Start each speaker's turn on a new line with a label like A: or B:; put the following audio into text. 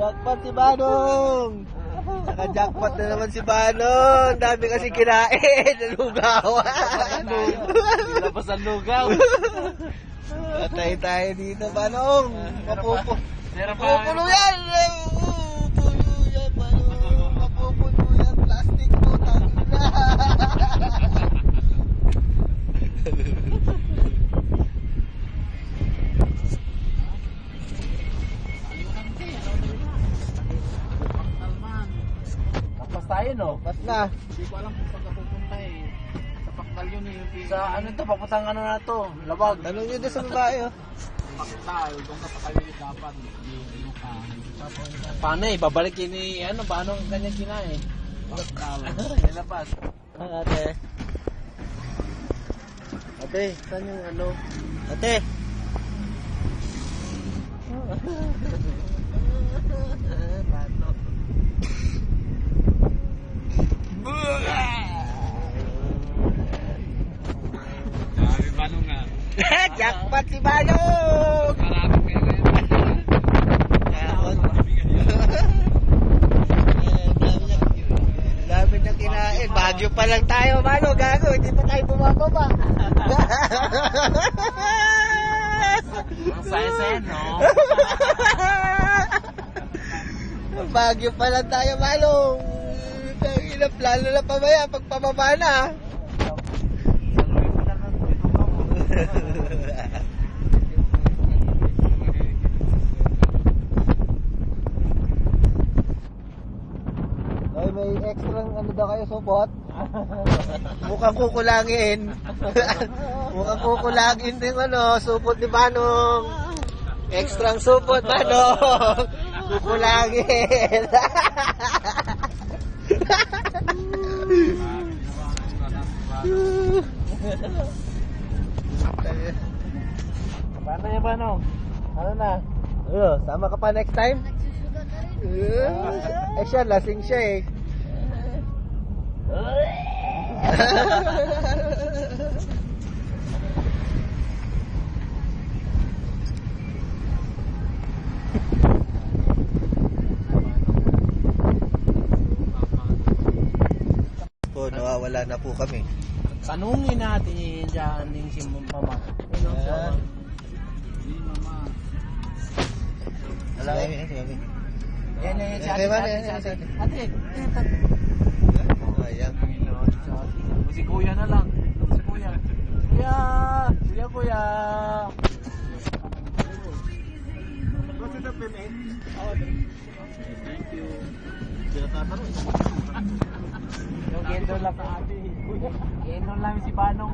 A: Jackpot si Banong! Naka-jackpot na naman si Banong! Dami kasi kinain! Nalugawan!
B: Labas ang lugaw.
A: Patay tayo dito, Banong!
B: Meron pa.
A: Mapupulo yan! Mapupulo yan, Banong! Mapupulo yan! Plastic mo! Tangin na!
B: Tapos tayo, no?
A: Pas na!
B: Hindi ko alam kung saan ka pupunta eh. Sa Paktal yun eh. Sa ano to, papuntang ano na to? Labag.
A: Tanong nyo doon sa babae, oh.
B: Paktal, doon ka pa kayo dapat. Paano eh, babalik yun eh, ano, paano ang kanyang kinain? Paktal. Nilapas.
A: Ate. Ate, saan yung ano? Ate! Paano?
B: Sabi Banong nga.
A: Jackpot si Banong!
B: Maraming kayo ngayon.
A: Dami na kinain. Bagyo pa lang tayo, Banong. Gago, hindi pa tayo bumababa.
B: Ang saya-saya, no?
A: Bagyo pa lang tayo, Banong. Tangina, plano na pa ba yan? Pagpababa na. Ay, may extra ano daw kayo, supot? Mukhang kukulangin. Mukhang kukulangin din ano, supot ni Banong. Extra supot, Banong. Kukulangin.
B: Paano yan, Banong? Ano na?
A: Sama ka pa next time? Eh siya, lasing siya eh. Po, nawawala na po kami.
B: Tanungin natin dyan yung si Mama.
A: Ayan.
B: Si Mama.
A: Alam mo, sige.
B: Yan, yan, si
A: Okay,
B: ate,
A: man,
B: ate,
A: yan,
B: si ate.
A: yan,
B: Ate,
A: Ayan.
B: si Kuya na lang. Si Kuya. Kuya! Kuya, Kuya! What's the payment? Thank you. Yung gendo lang sa ate. Gendo lang si Banong.